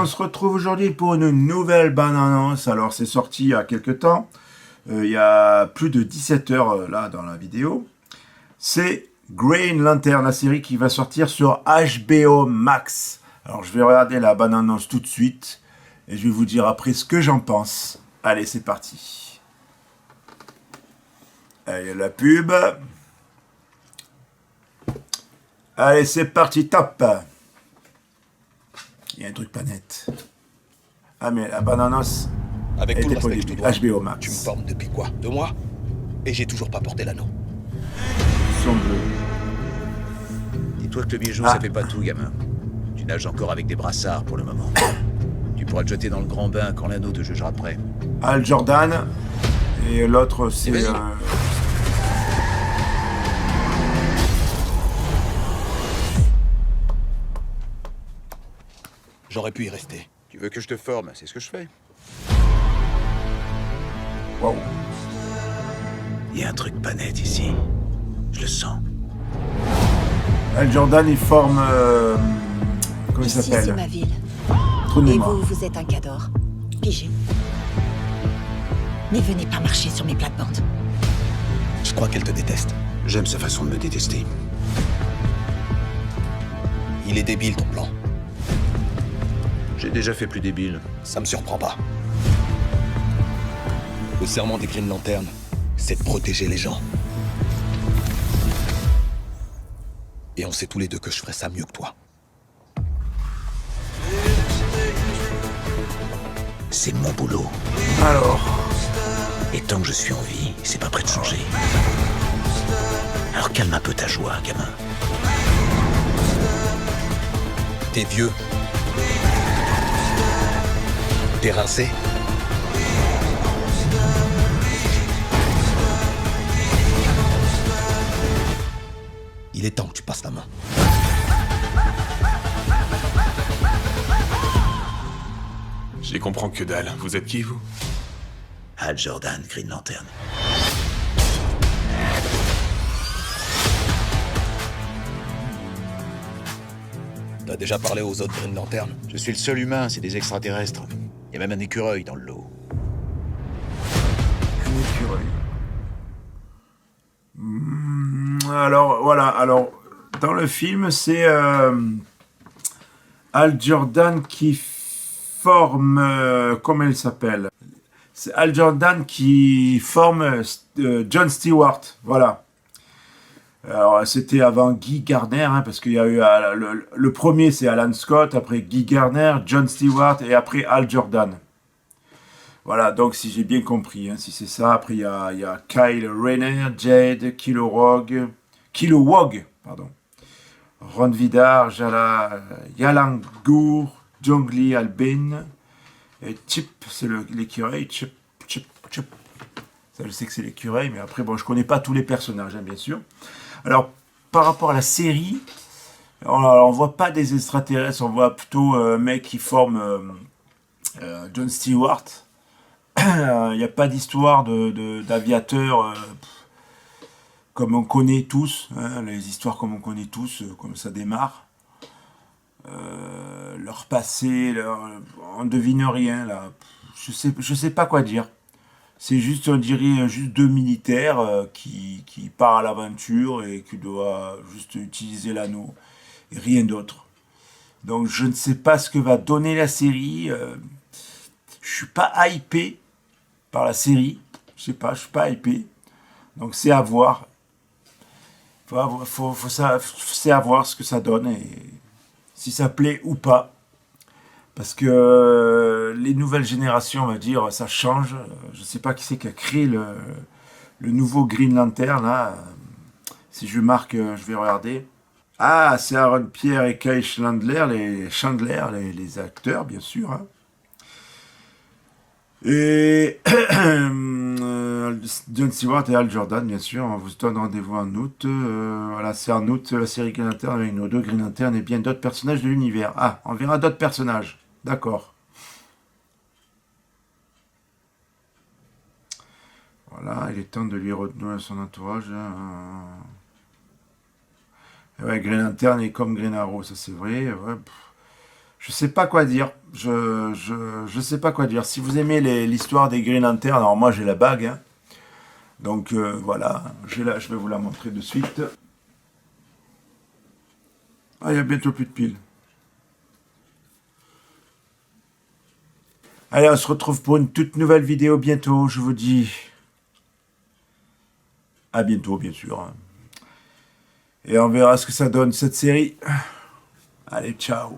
on se retrouve aujourd'hui pour une nouvelle bande-annonce. Alors, c'est sorti il y a quelques temps. Il y a plus de 17 heures là dans la vidéo. C'est Green Lantern, la série qui va sortir sur HBO Max. Alors, je vais regarder la bande-annonce tout de suite et je vais vous dire après ce que j'en pense. Allez, c'est parti. Allez, la pub. Allez, c'est parti, top. Il y a un truc pas net. Ah, mais la bande-annonce Avec tout le était pas au respect que je début. te dois, HBO tu me Max. formes depuis quoi? 2 mois? Et j'ai toujours pas porté l'anneau. Son bleu. Dis-toi que le bijou, Ah. ça fait pas tout, gamin. Tu nages encore avec des brassards pour le moment. Tu pourras te jeter dans le grand bain quand l'anneau te jugera prêt. Al Jordan. Et l'autre, c'est... vas-y. J'aurais pu y rester. Tu veux que je te forme? C'est ce que je fais. Wow. Il y a un truc pas net ici. Je le sens. Al Jordan, il forme... comment il Ici, c'est s'appelle? ma ville. Trou de Et mémoire. vous êtes un cador. Pigé. Mais venez pas marcher sur mes plates-bandes. Je crois qu'elle te déteste. J'aime sa façon de me détester. Il est débile, ton plan. J'ai déjà fait plus débile. Ça me surprend pas. Le serment des Green Lantern, c'est de protéger les gens. Et on sait tous les deux que je ferais ça mieux que toi. C'est mon boulot. Alors... Et tant que je suis en vie, c'est pas prêt de changer. Alors calme un peu ta joie, gamin. T'es vieux. T'es rincé. Il est temps que tu passes la main. J'y comprends que dalle. Vous êtes qui, vous? Hal Jordan, Green Lantern. T'as déjà parlé aux autres Green Lantern? Je suis le seul humain, c'est des extraterrestres. Il y a même un écureuil dans le lot. Un écureuil. Alors, voilà. Alors, dans le film, c'est Al Jordan qui forme... comment il s'appelle? C'est Al Jordan qui forme John Stewart. Voilà. Alors, c'était avant Guy Gardner, hein, parce qu'il y a eu... le premier, c'est Alan Scott, après Guy Gardner, John Stewart, et après Al Jordan. Voilà, donc si j'ai bien compris, hein, si c'est ça. Après, il y a Kyle Rayner, Jade, Kilowog, pardon. Ron Vidar, Yalangour, Jongli Albin, et Chip, c'est l'écureuil, Chip. Ça, je sais que c'est l'écureuil, mais après, bon, je connais pas tous les personnages, hein, bien sûr. Alors, par rapport à la série, on voit pas des extraterrestres, on voit plutôt un mec qui forme John Stewart. Il n'y a pas d'histoire d'aviateur comme on connaît tous, hein, les histoires comme on connaît tous, comme ça démarre. Leur passé, on devine rien là. Je sais pas quoi dire. C'est juste, on dirait, juste deux militaires qui part à l'aventure et qui doit juste utiliser l'anneau et rien d'autre. Donc je ne sais pas ce que va donner la série. Je suis pas hypé par la série. Je sais pas, je suis pas hypé. Donc c'est à voir. C'est à voir ce que ça donne et si ça plaît ou pas. Parce que les nouvelles générations, on va dire, ça change. Je ne sais pas qui c'est qui a créé le nouveau Green Lantern, là. Si je marque, je vais regarder. Ah, c'est Aaron Pierre et Kyle Chandler, les acteurs, bien sûr. Hein. Et John Stewart et Al Jordan, bien sûr. On vous donne rendez-vous en août. Voilà, c'est en août, la série Green Lantern avec nos deux Green Lantern et bien d'autres personnages de l'univers. Ah, on verra d'autres personnages. D'accord. Voilà, il est temps de lui renouer son entourage. Ouais, Green Lantern est comme Green Arrow, ça c'est vrai. Ouais, Je sais pas quoi dire. Je sais pas quoi dire. Si vous aimez l'histoire des Green Lanterns, alors moi j'ai la bague. Hein. Donc voilà, je vais vous la montrer de suite. Ah, il y a bientôt plus de piles. Allez, on se retrouve pour une toute nouvelle vidéo bientôt. Je vous dis à bientôt, bien sûr. Hein. Et on verra ce que ça donne cette série. Allez, ciao.